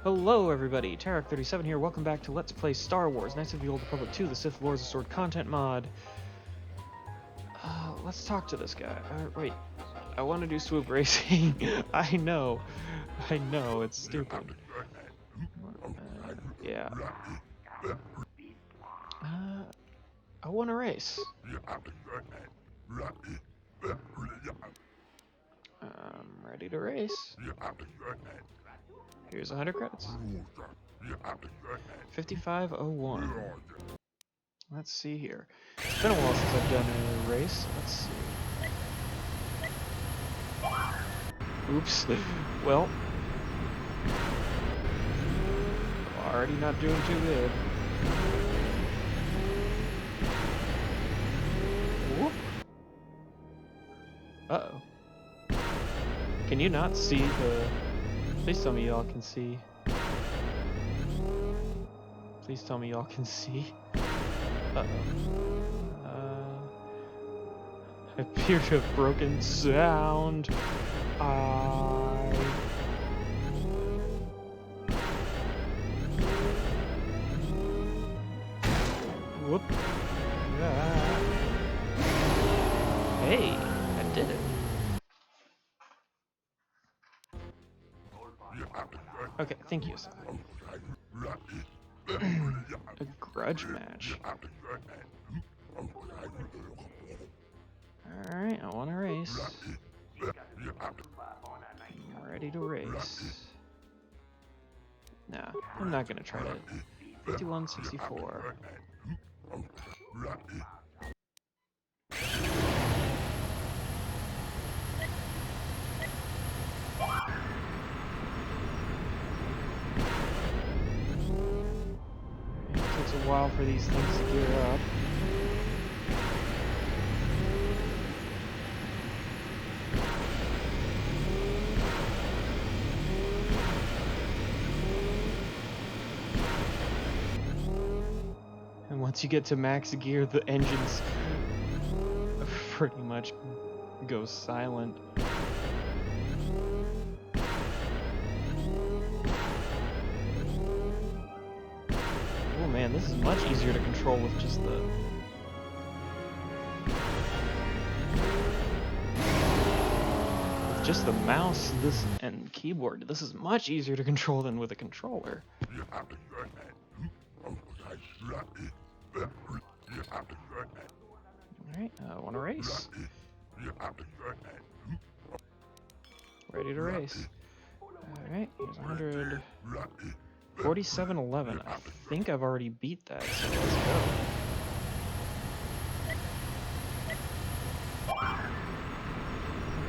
Hello everybody, Tarek37 here, welcome back to Let's Play Star Wars, Knights of the Old Republic 2, the Sith Lords of Sword content mod. Let's talk to this guy. Wait, I want to do swoop racing. I know, it's stupid. Yeah. I want to race. I'm ready to race. Here's 100 credits. 5501. Let's see here. It's been a while since I've done a race. Let's see. Oops. Well, already not doing too good. Whoop. Uh-oh. Can you not see the... Please tell me y'all can see. Please tell me y'all can see. Uh-oh. I appear to have broken sound. Whoop. Hey, I did it. Okay, thank you, Sith. A grudge match. Alright, I want to race. I'm ready to race. Nah, I'm not gonna try to. 5164. It takes a while for these things to gear up. And once you get to max gear, the engines pretty much go silent. Oh man, this is much easier to control with just the... With just the mouse and keyboard. This is much easier to control than with a controller. Alright, I want to race. Ready to race. Alright, here's 100. 4711. I think I've already beat that, so let's go.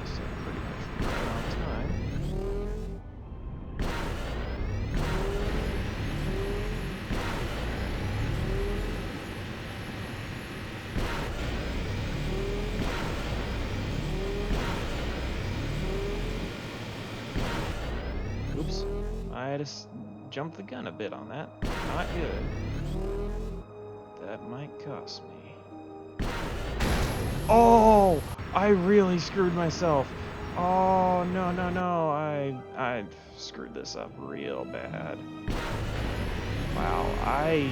So pretty much right on time. Oops, I just jumped the gun a bit on that. Not good. That might cost me. Oh! I really screwed myself. Oh, no. I screwed this up real bad. Wow, I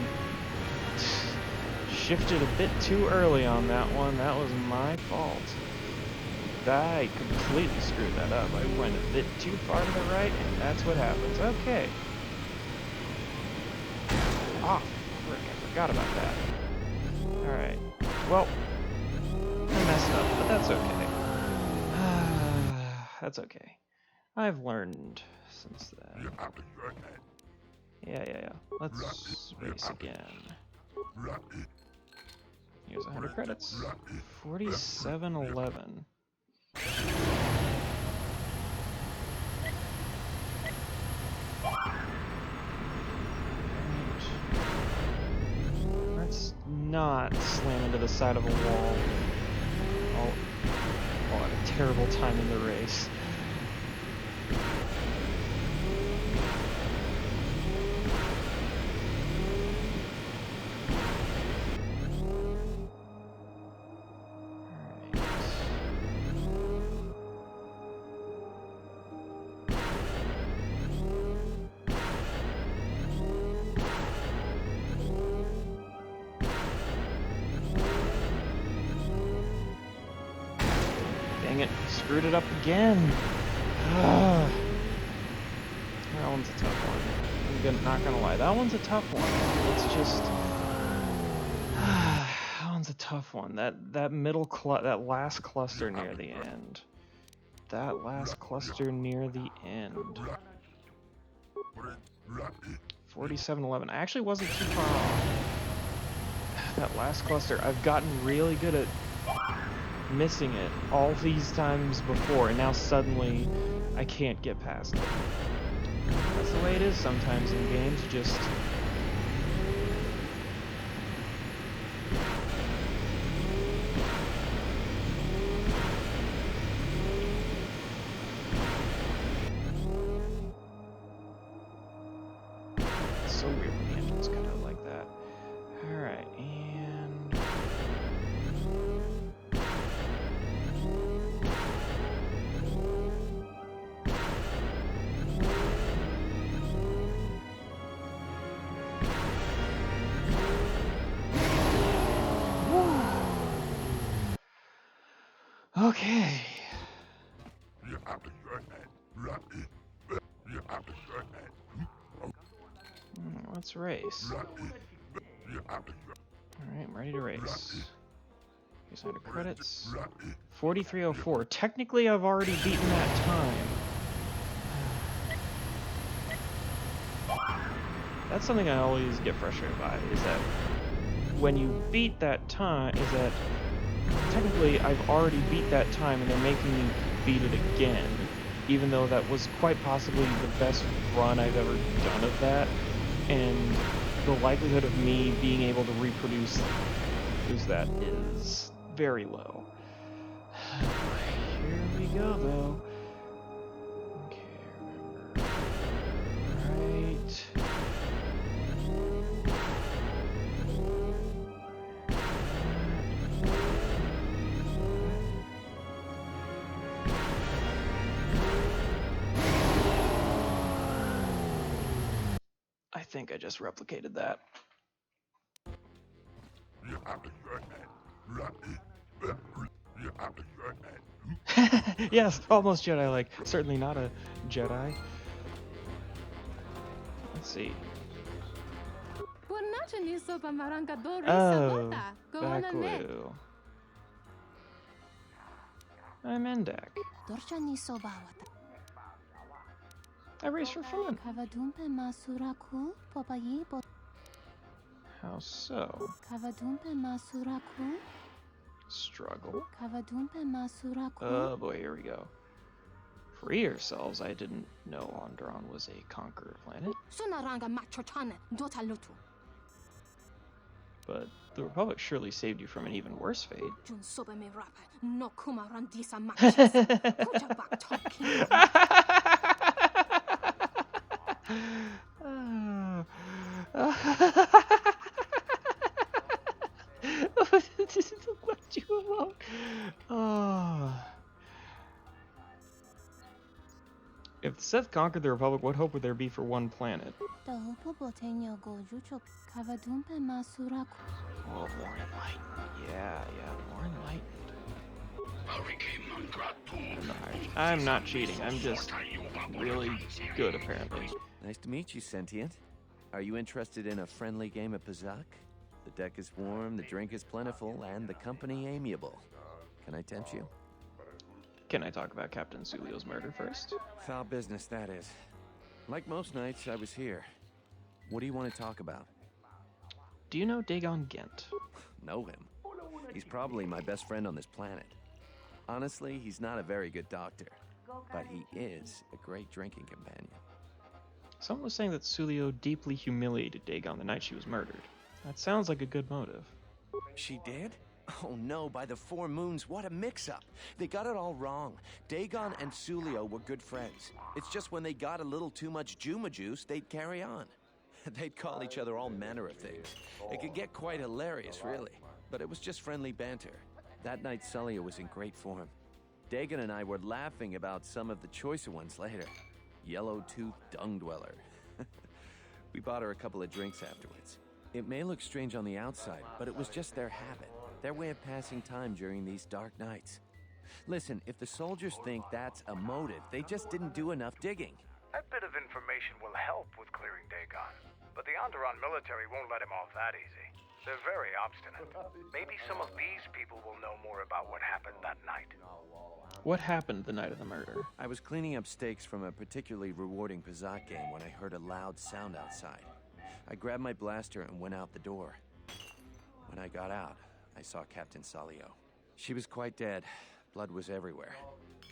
shifted a bit too early on that one. That was my fault. I completely screwed that up. I went a bit too far to the right, and that's what happens. Okay. Ah, frick, I forgot about that. Alright. Well, I messed up, but that's okay. That's okay. I've learned since then. Yeah. Let's race again. Here's 100 credits. 4711. Let's not slam into the side of a wall. I'll have a terrible time in the race. dang it. Screwed it up again. That one's a tough one. Not gonna lie, that one's a tough one. It's just... that one's a tough one. That last cluster near the end. That last cluster near the end. 47-11. I actually wasn't too far off. That last cluster, I've gotten really good at missing it all these times before, and now suddenly I can't get past it. That's the way it is sometimes in games, just... It's so weird when the engine's cut out like that. Alright, and... Okay. Let's race. Alright, I'm ready to race. Here's under credits. 43:04. Technically, I've already beaten that time. That's something I always get frustrated by, is that when you beat that time, is that technically I've already beat that time and they're making me beat it again, even though that was quite possibly the best run I've ever done of that, and the likelihood of me being able to reproduce that is very low. Here we go, though. Okay, remember. Right. I think I just replicated that. Yes, almost Jedi-like. Certainly not a Jedi. Let's see. Oh, Backlu. I'm in deck. I race for fun. How so? Struggle. Oh boy, here we go. Free yourselves. I didn't know Onderon was a conqueror planet. But the Republic surely saved you from an even worse fate. Left you alone. Oh. If the Sith conquered the Republic, what hope would there be for one planet? Oh, more enlightened. Yeah, more enlightened. I'm not cheating. I'm just really good, apparently. Nice to meet you, Sentient. Are you interested in a friendly game of Pazak? The deck is warm, the drink is plentiful, and the company amiable. Can I tempt you? Can I talk about Captain Sulio's murder first? Foul business, that is. Like most nights, I was here. What do you want to talk about? Do you know Dagon Gent? Know him? He's probably my best friend on this planet. Honestly, he's not a very good doctor, but he is a great drinking companion. Someone was saying that Sulio deeply humiliated Dagon the night she was murdered. That sounds like a good motive. She did? Oh no, by the 4 moons, what a mix-up. They got it all wrong. Dagon and Sulio were good friends. It's just when they got a little too much Juma juice, they'd carry on. They'd call each other all manner of things. It could get quite hilarious, really. But it was just friendly banter. That night, Sulio was in great form. Dagon and I were laughing about some of the choicer ones later. Yellow-toothed dung dweller. We bought her a couple of drinks afterwards. It may look strange on the outside, but it was just their habit. Their way of passing time during these dark nights. Listen, if the soldiers think that's a motive, they just didn't do enough digging. That bit of information will help with clearing Dagon, but the Onderon military won't let him off that easy. They're very obstinate. Maybe some of these people will know more about what happened that night. What happened the night of the murder? I was cleaning up stakes from a particularly rewarding Pazak game when I heard a loud sound outside. I grabbed my blaster and went out the door. When I got out, I saw Captain Salio. She was quite dead. Blood was everywhere.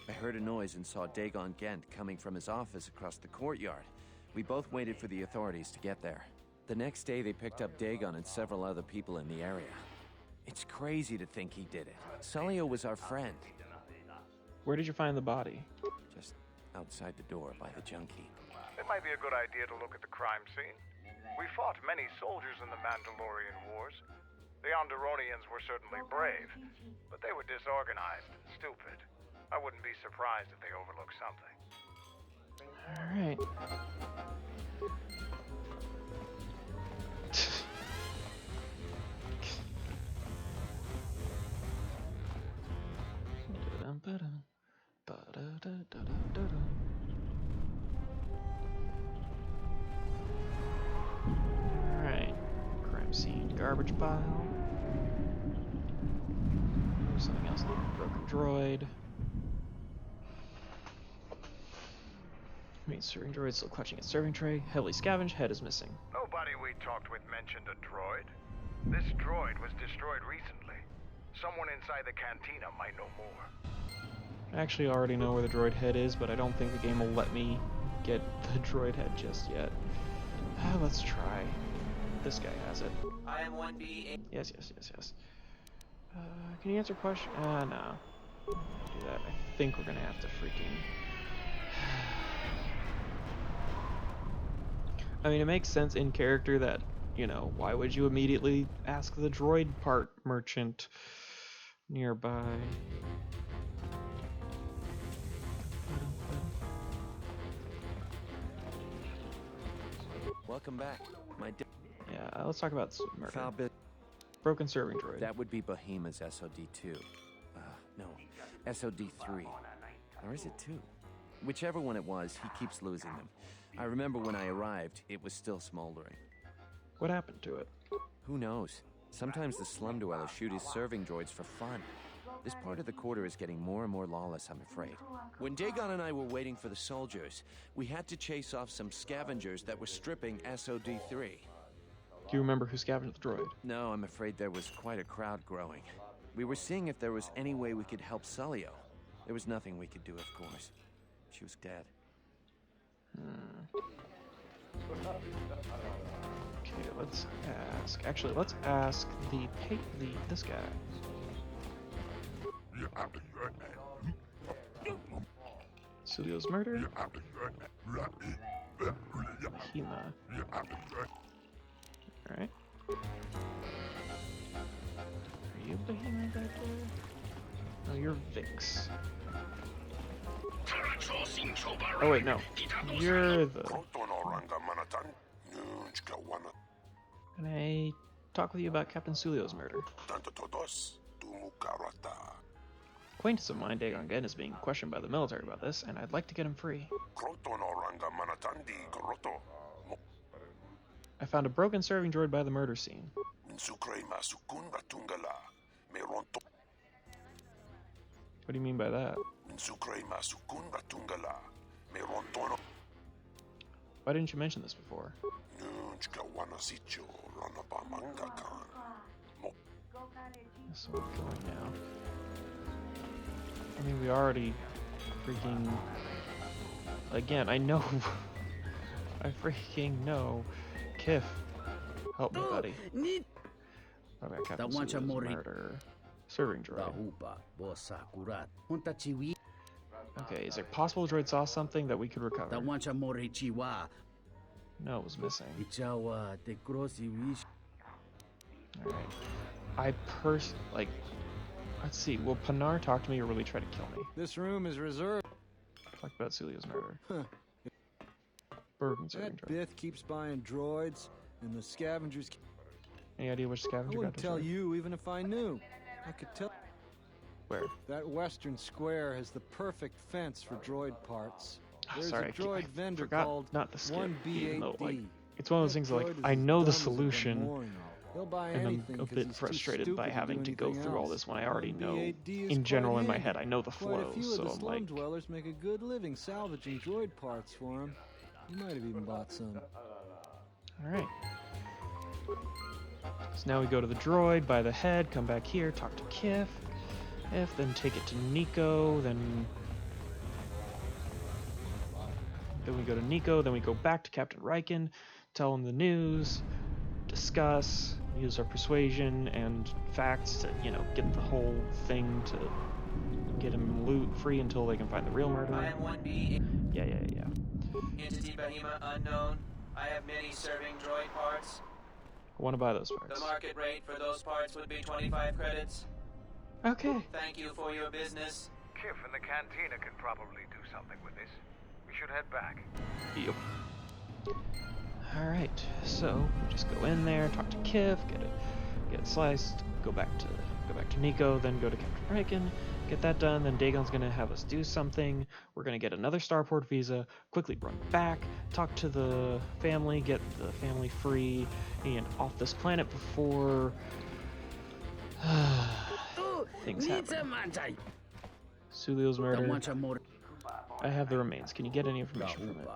I heard a noise and saw Dagon Gent coming from his office across the courtyard. We both waited for the authorities to get there. The next day, they picked up Dagon and several other people in the area. It's crazy to think he did it. Salio was our friend. Where did you find the body? Just outside the door by the junkie. It might be a good idea to look at the crime scene. We fought many soldiers in the Mandalorian Wars. The Onderonians were certainly brave, but they were disorganized and stupid. I wouldn't be surprised if they overlooked something. All right. Alright. Crime scene, garbage pile. Something else there. Broken droid. Wait, serving droid still clutching its serving tray. Heavily scavenged, head is missing. Nobody we talked with mentioned a droid. This droid was destroyed recently. Someone inside the cantina might know more. I actually already know where the droid head is, but I don't think the game will let me get the droid head just yet. Let's try. This guy has it. I am 1B. Yes. Can you answer a question? No. Do that. I think we're gonna have to freaking... I mean, it makes sense in character that, you know, why would you immediately ask the droid part merchant nearby? Welcome back. Yeah, let's talk about murder. Foul bit. Broken serving droid. That would be Bahima's SOD-2. No, SOD-3. Or is it 2? Whichever one it was, he keeps losing them. I remember when I arrived, it was still smoldering. What happened to it? Who knows? Sometimes the slum dwellers shoot his serving droids for fun. This part of the quarter is getting more and more lawless, I'm afraid. When Dagon and I were waiting for the soldiers, we had to chase off some scavengers that were stripping SOD-3. Do you remember who scavenged the droid? No, I'm afraid there was quite a crowd growing. We were seeing if there was any way we could help Salio. There was nothing we could do, of course. She was dead. Okay, let's ask. Actually, let's ask this guy. Sulio's murder. Hema. Alright. Are you Bahima back there? No, you're Vix. Oh wait, no. You're the... Can I talk with you about Captain Sulio's murder? Acquaintance of mine, Dagon Gent, is being questioned by the military about this, and I'd like to get him free. I found a broken serving droid by the murder scene. What do you mean by that? Why didn't you mention this before? So we're going now. I mean, we already freaking... Again, I know... I freaking know. Kif, help me, buddy. What about Captain Sulio's murder? Serving droid. Okay, is it possible the droid saw something that we could recover? No, it was missing. Alright. Let's see, will Pinar talk to me or will he try to kill me? This room is reserved. Talk about Sulio's murder. Broken serving That droid. Bith keeps buying droids, and the scavengers... Any idea which I scavenger got wouldn't this tell droid? you even if I knew. I could tell... Where? That western square has the perfect fence for droid parts. Oh, There's sorry, a droid I vendor forgot called not to skip, even though, 1B8D. like, it's one of those things like, That droid is I as know the dumb as a solution, Gamorrean. He'll buy and I'm anything a 'cause bit he's too frustrated by stupid to having do to go anything through all else. this when I already know, 1B8D is in general quite in my handy. head, I know the Quite flow, a few so of the I'm slum like, dwellers make a good living salvaging droid parts for him. You might have even bought some. alright. So now we go to the droid, buy the head, come back here, talk to Kif, then take it to Nico, then we go to Nico, then we go back to Captain Riken, tell him the news, discuss, use our persuasion and facts to, you know, get the whole thing to get him loot free until they can find the real murderer. I am 1B. Yeah. Entity Bahima unknown. I have many serving droid parts. I want to buy those The parts. market rate for those parts would be 25 credits. Okay. Thank you for your business. Kif and the cantina can probably do something with this. We should head back. Yep. Alright, so we just go in there, talk to Kif, get it sliced, go back to Nico, then go to Captain Riken, get that done, then Dagon's gonna have us do something, we're gonna get another starport visa, quickly run back, talk to the family, get the family free and off this planet before things happen. Sulio's murder. I have the remains. Can you get any information from it?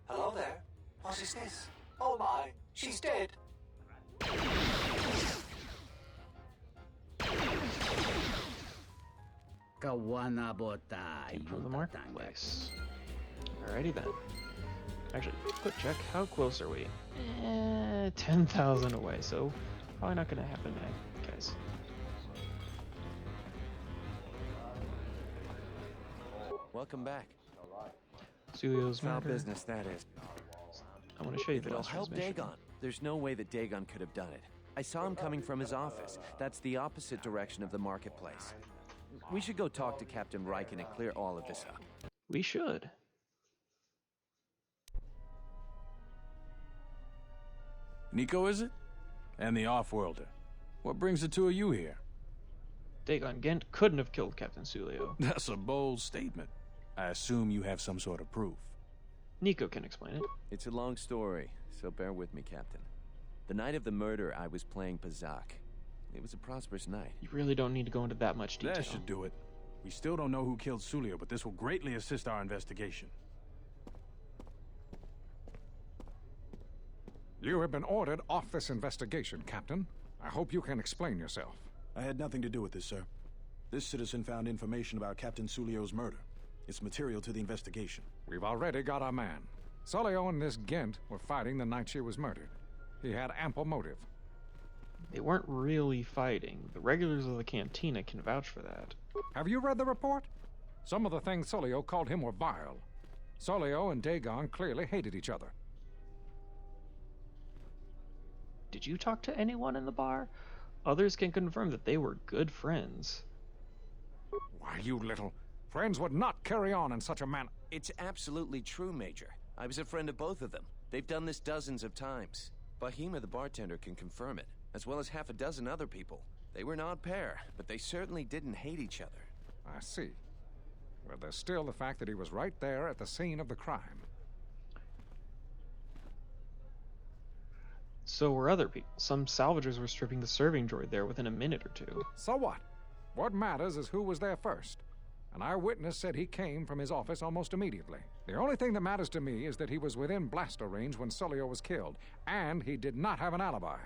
Hello there. What is this? Oh my, she's dead. Came from the marketplace. Alrighty then. Actually, quick check. How close are we? 10,000 away, so probably not gonna happen, guys. Welcome back. Sulio's Foul murder. business, that is. I want to show you If the it'll last help transmission. Dagon. There's no way that Dagon could have done it. I saw him coming from his office. That's the opposite direction of the marketplace. We should go talk to Captain Riken and clear all of this up. We should. Nico, is it? And the Offworlder. What brings the two of you here? Dagon Gent couldn't have killed Captain Sulio. That's a bold statement. I assume you have some sort of proof. Nico can explain it. It's a long story, so bear with me, Captain. The night of the murder, I was playing Pazak. It was a prosperous night. You really don't need to go into that much detail. That should do it. We still don't know who killed Sulio, but this will greatly assist our investigation. You have been ordered off this investigation, Captain. I hope you can explain yourself. I had nothing to do with this, sir. This citizen found information about Captain Sulio's murder. It's material to the investigation. We've already got our man. Sulio and this Gent were fighting the night she was murdered. He had ample motive. They weren't really fighting. The regulars of the cantina can vouch for that. Have you read the report? Some of the things Sulio called him were vile. Sulio and Dagon clearly hated each other. Did you talk to anyone in the bar? Others can confirm that they were good friends. Why, you little... Friends would not carry on in such a manner. It's absolutely true, Major. I was a friend of both of them. They've done this dozens of times. Bahima, the bartender, can confirm it, as well as half a dozen other people. They were an odd pair, but they certainly didn't hate each other. I see. But there's still the fact that he was right there at the scene of the crime. So were other people. Some salvagers were stripping the serving droid there within a minute or two. So what? What matters is who was there first. An eyewitness said he came from his office almost immediately. The only thing that matters to me is that he was within blaster range when Sulio was killed, and he did not have an alibi.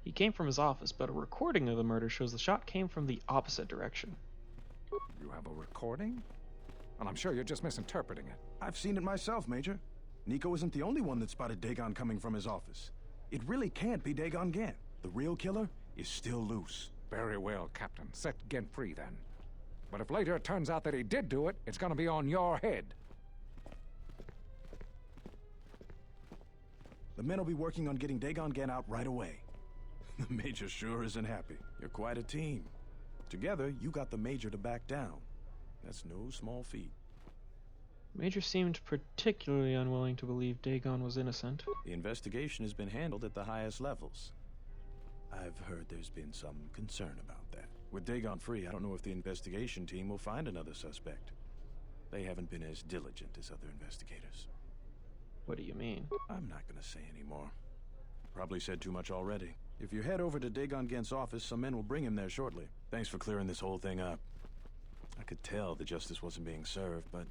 He came from his office, but a recording of the murder shows the shot came from the opposite direction. You have a recording? And I'm sure you're just misinterpreting it. I've seen it myself, Major. Nico isn't the only one that spotted Dagon coming from his office. It really can't be Dagon Gent. The real killer is still loose. Very well, Captain. Set Gent free, then. But if later it turns out that he did do it, it's gonna be on your head. The men will be working on getting Dagon Gent out right away. The Major sure isn't happy. You're quite a team. Together, you got the Major to back down. That's no small feat. Major seemed particularly unwilling to believe Dagon was innocent. The investigation has been handled at the highest levels. I've heard there's been some concern about that. With Dagon free, I don't know if the investigation team will find another suspect. They haven't been as diligent as other investigators. What do you mean? I'm not gonna say anymore. Probably said too much already. If you head over to Dagon Gent's office, some men will bring him there shortly. Thanks for clearing this whole thing up. I could tell the justice wasn't being served, but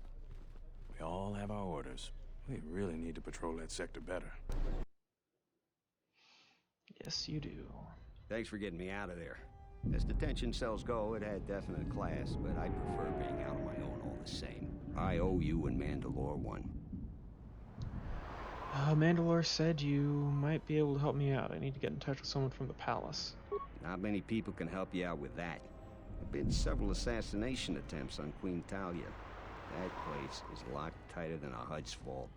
we all have our orders. We really need to patrol that sector better. Yes, you do. Thanks for getting me out of there. As detention cells go, it had definite class, but I prefer being out on my own all the same. I owe you and Mandalore one. Mandalore said you might be able to help me out. I need to get in touch with someone from the palace. Not many people can help you out with that. There've been several assassination attempts on Queen Talia. That place is locked tighter than a Hud's vault.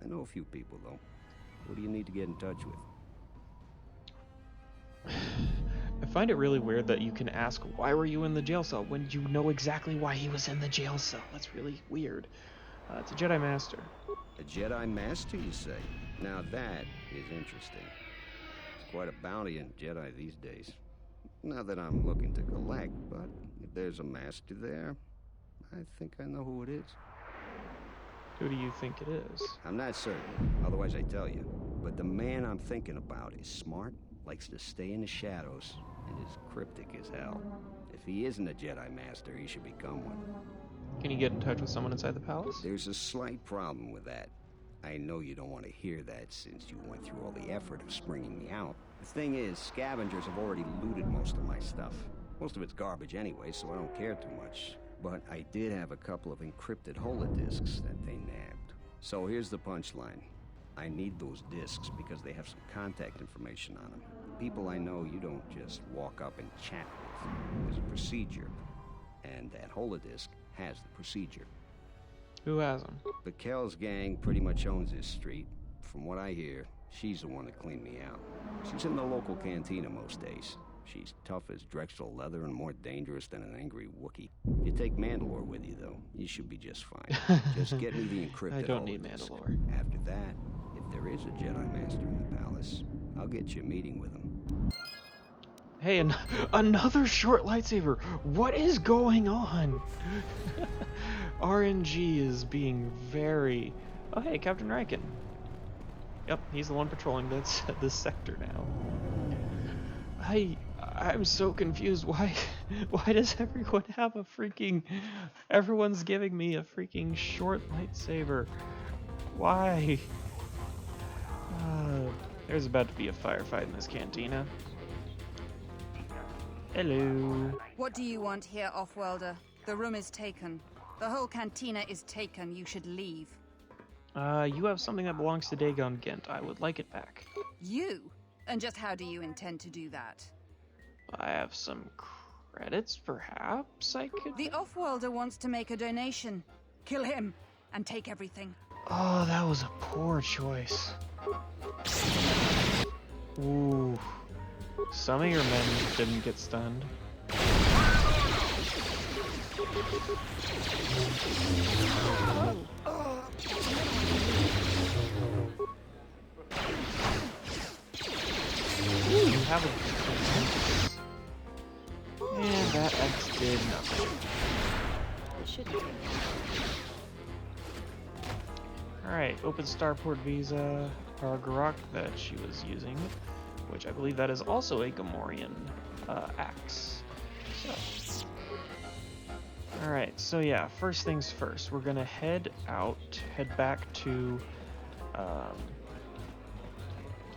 I know a few people, though. What do you need to get in touch with? I find it really weird that you can ask, why were you in the jail cell, when you know exactly why he was in the jail cell. That's really weird. It's a Jedi Master. A Jedi Master, you say? Now that is interesting. It's quite a bounty in Jedi these days. Not that I'm looking to collect, but if there's a Master there, I think I know who it is. Who do you think it is? I'm not certain, otherwise I'd tell you. But the man I'm thinking about is smart, likes to stay in the shadows, and is cryptic as hell. If he isn't a Jedi Master, he should become one. Can you get in touch with someone inside the palace? There's a slight problem with that. I know you don't want to hear that since you went through all the effort of springing me out. The thing is, scavengers have already looted most of my stuff. Most of it's garbage anyway, so I don't care too much. But I did have a couple of encrypted holodisks that they nabbed. So here's the punchline. I need those discs because they have some contact information on them. People I know you don't just walk up and chat with. There's a procedure. And that holodisk has the procedure. Who has them? But Kel's gang pretty much owns this street. From what I hear, she's the one that cleaned me out. She's in the local cantina most days. She's tough as Drexel leather and more dangerous than an angry Wookiee. You take Mandalore with you, though, you should be just fine. Just get me the encrypted I don't need holodisk. Mandalore. After that, if there is a Jedi Master in the palace, I'll get you a meeting with him. Hey, another short lightsaber! What is going on? RNG is being very... Oh, hey, Captain Riken. Yep, he's the one patrolling this sector now. I'm so confused. Why does everyone have a freaking... Everyone's giving me a freaking short lightsaber. Why? There's about to be a firefight in this cantina. Hello. What do you want here, Offworlder? The room is taken. The whole cantina is taken. You should leave. You have something that belongs to Dagon Gent. I would like it back. You? And just how do you intend to do that? I have some credits, perhaps I could... The Offworlder wants to make a donation. Kill him and take everything. Oh, that was a poor choice. Ooh. Some of your men didn't get stunned. Ooh, you have a... And that X did nothing. Alright, open starport visa. Garrock that she was using, which I believe that is also a Gamorrean axe. So, alright, so yeah, first things first, we're gonna head back to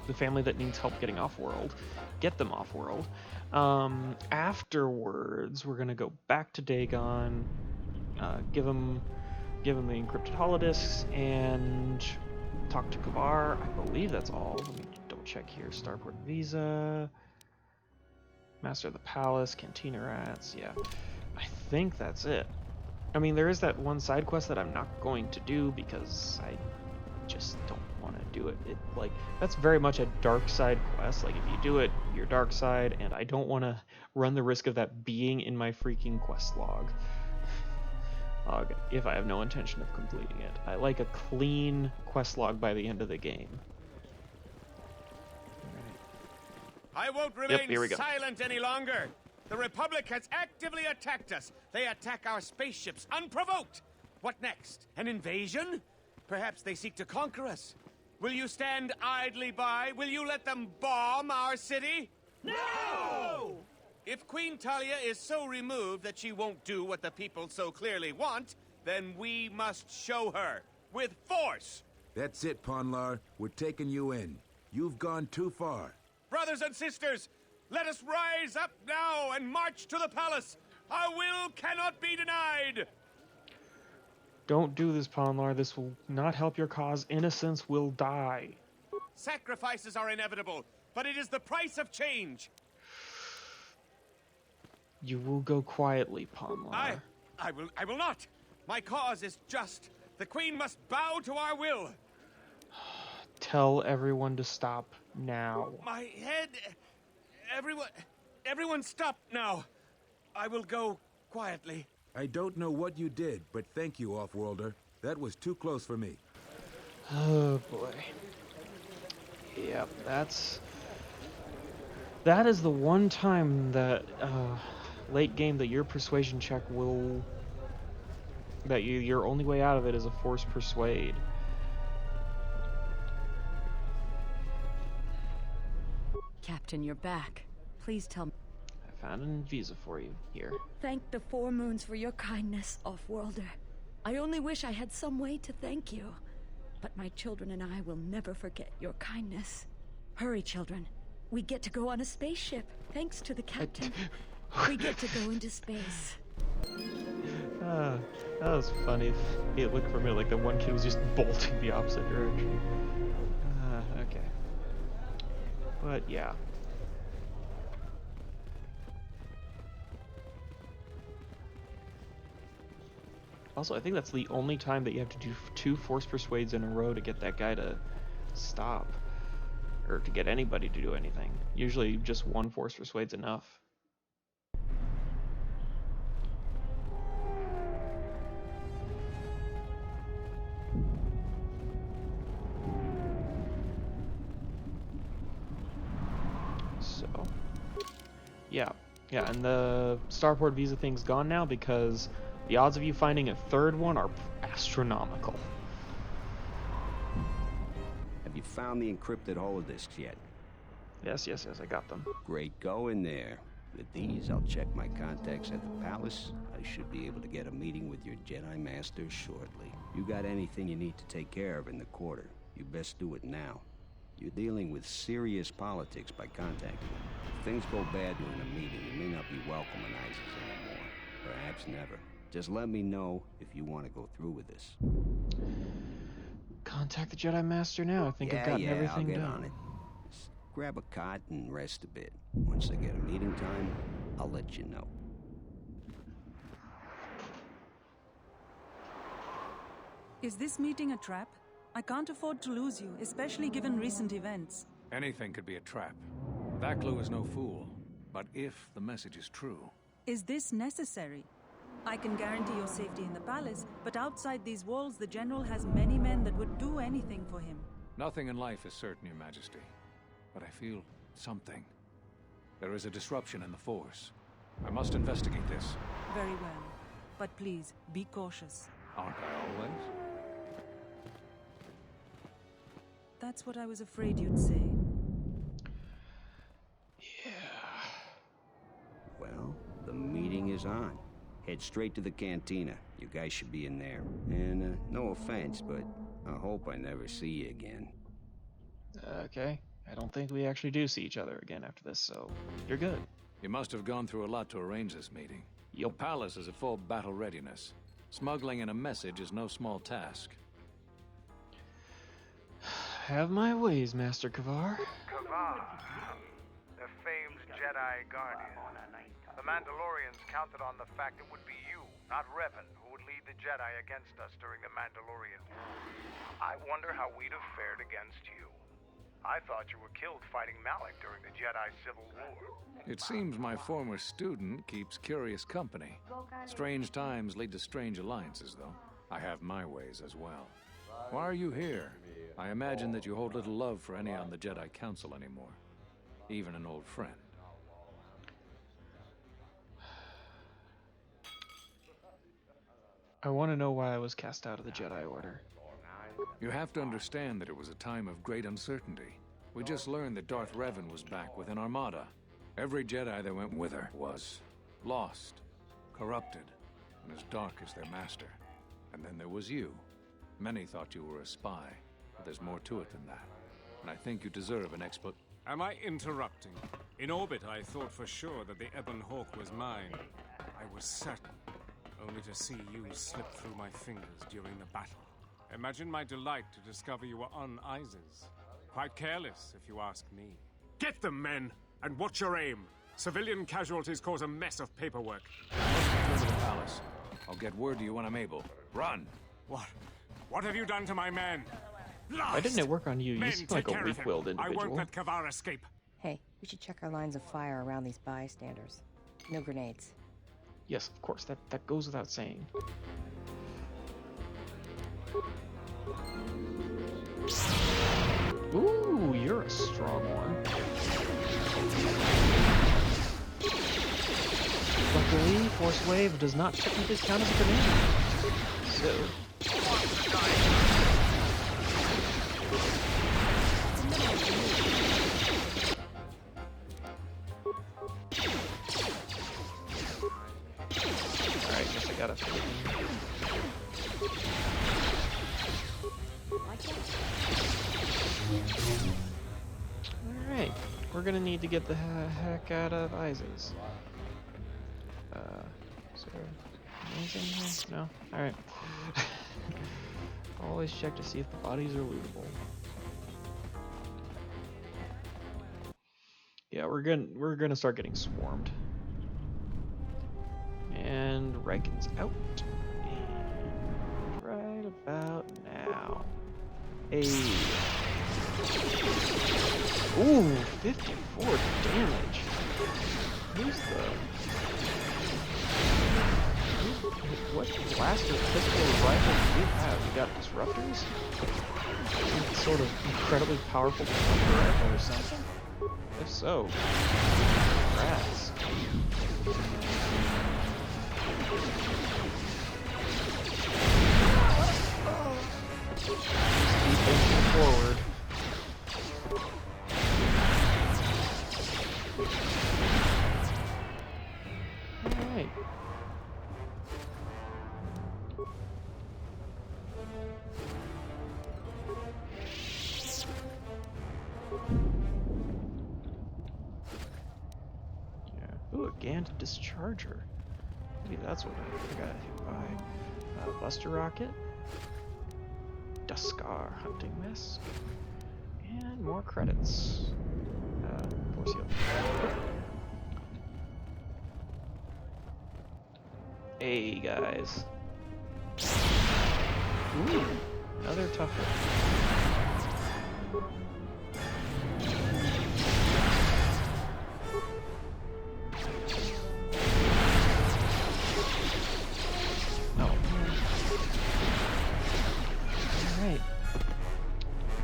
the family that needs help getting off-world, get them off-world. Afterwards, we're gonna go back to Dagon, give him the encrypted holodisks, and talk to Kavar. I believe that's all. Let me double check here. Starport visa, Master of the Palace, Cantina Rats. Yeah, I think that's it. I mean, there is that one side quest that I'm not going to do because I just don't want to do it. That's very much a dark side quest. Like, if you do it, you're dark side, and I don't want to run the risk of that being in my freaking quest log. Okay, if I have no intention of completing it. I like a clean quest log by the end of the game. I won't remain here we go. silent any longer. The Republic has actively attacked us. They attack our spaceships unprovoked. What next? An invasion? Perhaps they seek to conquer us. Will you stand idly by? Will you let them bomb our city? No! If Queen Talia is so removed that she won't do what the people so clearly want, then we must show her with force. That's it, Ponlar. We're taking you in. You've gone too far. Brothers and sisters, let us rise up now and march to the palace. Our will cannot be denied. Don't do this, Ponlar. This will not help your cause. Innocents will die. Sacrifices are inevitable, but it is the price of change. You will go quietly, Ponlar. I will not. My cause is just. The Queen must bow to our will. Tell everyone to stop now. My head. Everyone stop now. I will go quietly. I don't know what you did, but thank you, Offworlder. That was too close for me. Oh boy. Yep, that is the one time that late game that your persuasion check will your only way out of it is a force persuade. Captain, you're back. Please tell me. I found a visa for you here. Thank the Four Moons for your kindness, Offworlder. I only wish I had some way to thank you. But my children and I will never forget your kindness. Hurry, children. We get to go on a spaceship, thanks to the captain. We get to go into space. That was funny. It looked for me like the one kid was just bolting the opposite direction. Okay. But yeah. Also, I think that's the only time that you have to do 2 force persuades in a row to get that guy to stop. Or to get anybody to do anything. Usually just 1 force persuade's enough. So, yeah, and the starport visa thing's gone now because the odds of you finding a 3rd one are astronomical. Have you found the encrypted holodisks yet? Yes, I got them. Great going there. With these, I'll check my contacts at the palace. I should be able to get a meeting with your Jedi Master shortly. You got anything you need to take care of in the quarter, you best do it now. You're dealing with serious politics by contacting them. If things go bad during a meeting, you may not be welcome in Isis anymore. Perhaps never. Just let me know if you want to go through with this. Contact the Jedi Master now. I think I've gotten everything I'll get done. on it. Just grab a cot and rest a bit. Once I get a meeting time, I'll let you know. Is this meeting a trap? I can't afford to lose you, especially given recent events. Anything could be a trap. That clue is no fool. But if the message is true... Is this necessary? I can guarantee your safety in the palace, but outside these walls, the General has many men that would do anything for him. Nothing in life is certain, Your Majesty. But I feel something. There is a disruption in the Force. I must investigate this. Very well. But please, be cautious. Aren't I always? That's what I was afraid you'd say. Well, the meeting is on. Head straight to the cantina. You guys should be in there. And, no offense, but I hope I never see you again. Okay. I don't think we actually do see each other again after this, so you're good. You must have gone through a lot to arrange this meeting. Yep. The palace is at full battle readiness. Smuggling in a message is no small task. Have my ways, Master Kavar. Kavar, the famed Jedi Guardian. The Mandalorians counted on the fact it would be you, not Revan, who would lead the Jedi against us during the Mandalorian War. I wonder how we'd have fared against you. I thought you were killed fighting Malik during the Jedi Civil War. It seems my former student keeps curious company. Strange times lead to strange alliances, though. I have my ways as well. Why are you here? I imagine that you hold little love for any on the Jedi Council anymore. Even an old friend. I want to know why I was cast out of the Jedi Order. You have to understand that it was a time of great uncertainty. We just learned that Darth Revan was back with an armada. Every Jedi that went with her was lost, corrupted, and as dark as their master. And then there was you. Many thought you were a spy, but there's more to it than that. And I think you deserve an Am I interrupting? In orbit, I thought for sure that the Ebon Hawk was mine. I was certain, only to see you slip through my fingers during the battle. Imagine my delight to discover you were on Isis. Quite careless, if you ask me. Get them, men, and watch your aim. Civilian casualties cause a mess of paperwork. Go to the palace. I'll get word to you when I'm able. Run! What have you done to my men? Why didn't it work on you? You seem like a weak-willed I individual. won't let Kavar escape. Hey, we should check our lines of fire around these bystanders. No grenades. Yes, of course. That goes without saying. Ooh, you're a strong one. Luckily, Force Wave does not technically count as a grenade. So... Alright, guess I gotta... Alright, we're gonna need to get the heck out of Isis. Is there anything here? No? Alright. Always check to see if the bodies are lootable. Yeah, we're gonna start getting swarmed. And Riken's out. And right about now. Hey. Ooh, 54 damage. Who's the... What blaster pistol rifle do you have? You got disruptors? Some sort of incredibly powerful disruptor rifle or something? If so, rats. Keep inching forward. Alright. Ooh, a Gant Discharger. Maybe that's what I got hit by. Buster Rocket. Duskar Hunting Mask. And more credits. Force Heal. Hey, guys. Ooh, another tough one.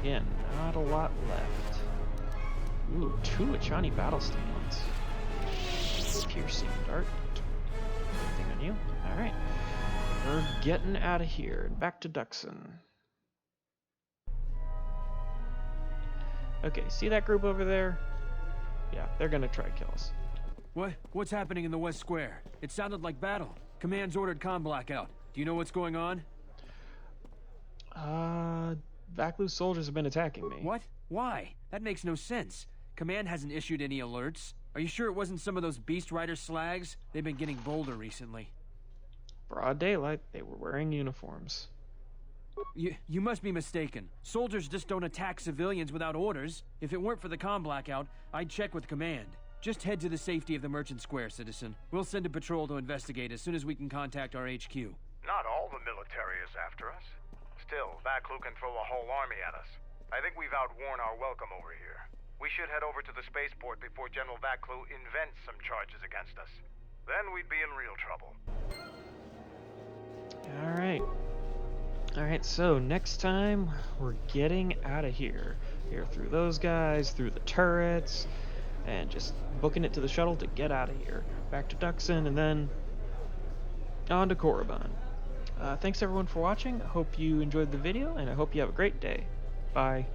Again, not a lot left. Ooh, 2 Achani battle stands. Piercing dart. Anything on you? Alright. We're getting out of here. Back to Duxon. Okay, see that group over there? Yeah, they're gonna try to kill us. What's happening in the West Square? It sounded like battle. Command's ordered comm blackout. Do you know what's going on? Vaklu's soldiers have been attacking me. What? Why? That makes no sense. Command hasn't issued any alerts. Are you sure it wasn't some of those Beast Rider slags? They've been getting bolder recently. Broad daylight, they were wearing uniforms. You must be mistaken. Soldiers just don't attack civilians without orders. If it weren't for the comm blackout, I'd check with Command. Just head to the safety of the Merchant Square, citizen. We'll send a patrol to investigate as soon as we can contact our HQ. Not all the military is after us. Still, Vaklu can throw a whole army at us. I think we've outworn our welcome over here. We should head over to the spaceport before General Vaklu invents some charges against us. Then we'd be in real trouble. Alright, so next time we're getting out of here. Here through those guys, through the turrets, and just booking it to the shuttle to get out of here. Back to Duxon, and then on to Korriban. Thanks everyone for watching. I hope you enjoyed the video, and I hope you have a great day. Bye.